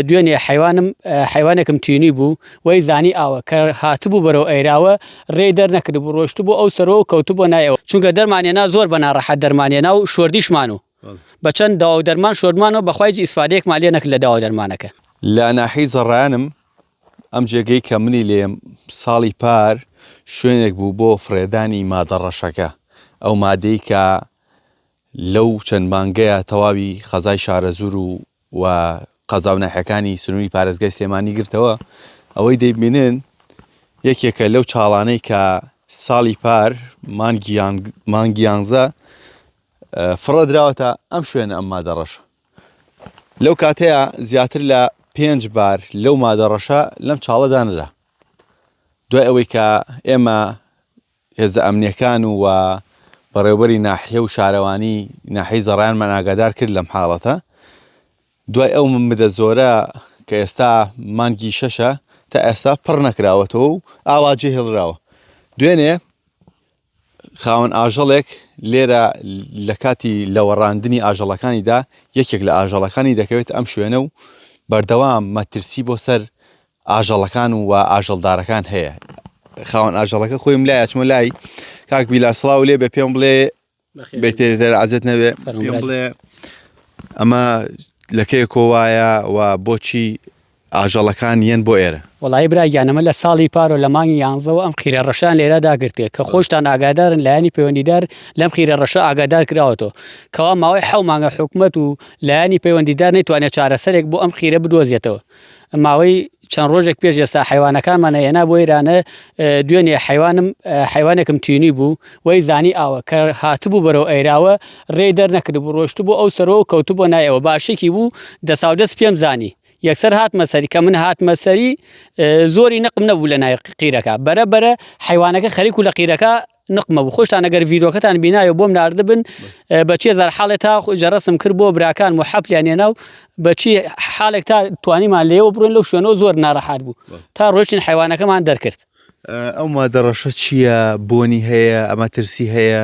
دوێنێ حیوانێکم تینی بوو وەی زانی ئاوە کە هاتبوو بەرەو ئەیراوە ڕێ دەرنەکردبوو ڕۆشت بوو ئەو سەرەوە کەوتبووە نایەوە چونکە دەرمانێنا زۆر بە ناڕەحەت دەرمانێنا و شۆردیشمان و بەچەند داوا و دەرمان شۆردمانەوە بەخوای ئیسفادەیەکمان لێ نەکرد لە داوا دەرمانەکە. لە ناحەی زەڕانم ئەم جێگەی کە منی لێم ساڵی پار شوێنێک بوو بۆ فرێدانی مادەڕەشەکە ئەو مادەی کە لەو چەند مانگەیە تەواوی خەزای شارەزور و قەزا و ناحیەکانی سنووری پارێزگای سلێمانی گرتەوە ئەوەی دەیبینن یەکێکە لەو چاڵانەی کە ساڵی پار مانگی 11 فڕە دراوەتە ئەم شوێنە ئەم مادەڕەشە لەو کاتەیە زیاتر لە 5 بار لەو مادەڕەشە لەم چاڵەدا نرا دوای ئەوەی کە ئێمە هێزە ئەمنیەکان و بەڕێوەبەری ناحیە و شارەوانی ناحیەی زەڕایانمان ئاگادار کرد لەم حاڵەتە دوای ئەو مدە زۆرە کە ئێستا مانگی 6 تا ئێستا پڕ نەکراوەتەوە و ئاواجێ هێڵراوە دوێنێ خاوەن ئاژەڵێک لێرە لە کاتی لەوەڕاندنی ئاژەڵەکانیدا یەکێک لە ئاژەڵەکانی دەکەوێت ئەم شوێنە و بەردەوام مەترسی بۆ سەر ئاژەڵەکان و ئاژەڵدارەکان هەیە خاوەن ئاژەڵەکە خۆیم لای ئەچمە لای کاک بیلا سڵاو لێ بێ پێم بڵێ بێتێتر عەزت نەبێ پێم بڵێ ئەمە لەکەی کۆوایە و بۆچی ئاژەڵەکان یەن بۆ ئێرە وڵی براگیانەمە لە ساڵی پار و لە مانگی 11 ئەم خیرە ڕەشان لێرە داگرتێ کە خۆشتان ئاگادارن لایەنی پەیوەندیدار لەم خیرە ڕەشە ئاگادار کراوەتەوە کەوا ماوەی 7 مانگە حکوومەت و لایەنی پەیوەندیدار نەیتوانێت چارەسەرێک بۆ ئەم خیرە بدۆزێتەوە ماوەی چەند ڕۆژێک پێش ئێستا حیوانەکانمان هێنا بۆ ئێرانە دوێنێ حیوانێکم تینی بوو وەی زانی ئاوە کە هاتبوو بەرەو ئەیراوە ڕێ دەرنەکردبوو ڕۆشت بوو ئەو سەرەوە کەوتبووە نایەوە باشێکی بوو دەساودەست پێم زانی یەکسەر هاتمە سەری کە من هاتمە سەری زۆری نقم نەبوو لە نای قیرەکە بەرەبەرە حیوانەکە خەریک و لە قیرەکە نقمە بوو خۆشتان ئەگەر ڤیدۆکەتان بینایە بۆم ناردبن بەچی زار حاڵێت تا جەڕەسم کرد بۆ براکان محەپلیان هێنا و بەچی حالێک تا توانیمان لێەوە بڕۆین لەو شوێنەوە زۆر ناڕەحات بوو تا ڕۆشتین حیوانەکەمان دەرکرد ئەو مادەڕەشە چییە بۆنی هەیە ئەمە ترسی هەیە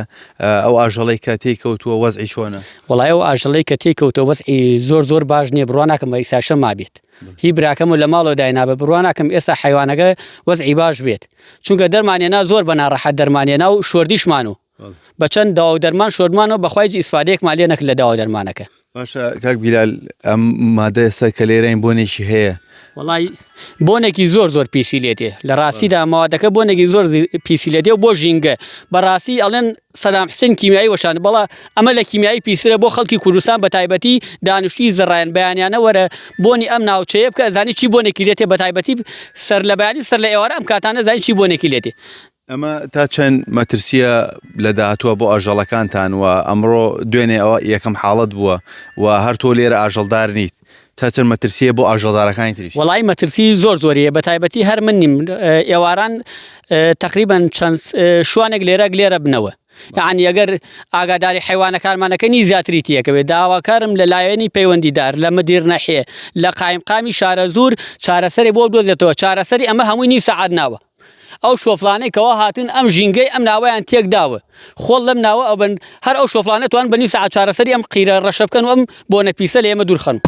ئەو ئاژەڵەی کە تێکەوتووە وەزعی چۆنە وڵای ئەو ئاژەڵەی کە تێکەوتەوە وەزعی زۆر باش نییە بڕواناکەم بە ئیساشە مابێت هی براکەم و لە ماڵەوە داینابە بڕواناکەم ئێستا حیوانەکە وەزعی باش بێت چونکە دەرمانێنا زۆر بە ناڕەحەت دەرمانێنا و شۆردیشمان و بەچەند داوا و دەرمان شۆردمانەوە بەخوای ئیسفادەیەکمان لێ نەکرد لە داوا دەرمانەکە باشە کاک بیلال ئەم مادە ئێستا کە لێرەین بۆنێکی هەیە وڵی بۆنێکی زۆر پیسی لێتێ لە ڕاستیدا ماوەتەکە بۆنێکی زۆر پیسی لێتێ و بۆ ژینگە بەڕاستی ئەڵێن سەلام حسین کیمیایی وەشان بەڵا ئەمە لە کیمیایی پیسرە بۆ خەڵکی کوردستان بە تایبەتی دانیشتوی زەڕایەن بەیانیانە وەرە بۆنی ئەم ناوچەیە بکە زانی چی بۆنێکی لێتێ بە تایبەتی سەر لە بەیانی سەر لە ئێوارە ئەم کاتانە زانی چی بۆنێکی لێتێ ئەمە تا چەند مەترسیە لە داهاتووە بۆ ئاژەڵەکانتان و ئەمڕۆ دوێنێ ئەوە یەکەم حاڵەت بووە و هەر تۆ لێرە ئاژەڵدار نیت تا چەند مەترسیە بۆ ئاژەڵدارەکانی تریش وڵی مەترسی زۆریە بە تایبەتی هەر من نیم ئێواران تقریبا چەند شوانێک لێرە بنەوە یعنی ئەگەر ئاگاداری حیوانەکانمانەکەنی زیاتری تیەکەوێت داواکارم لە لایەنی پەیوەندیدار لە مدیر نەحیە لە قایمقامی شارەزور چارەسەری بۆ بدۆزێتەوە چارەسەری ئەمە هەمووی نی سەعات ناوە ئەو شۆفلانەی کەەوە هاتن ئەم ژینگەی ئەم ناوەیان تێک داوە خۆڵ لەم ناوە ئەو بن هەر ئەو شۆفلانە توان بە نی سەعات چارەسەری ئەم قیرە ڕەشە بکەن و ئەم بۆنە پیسە لە ئێمە دوورخەن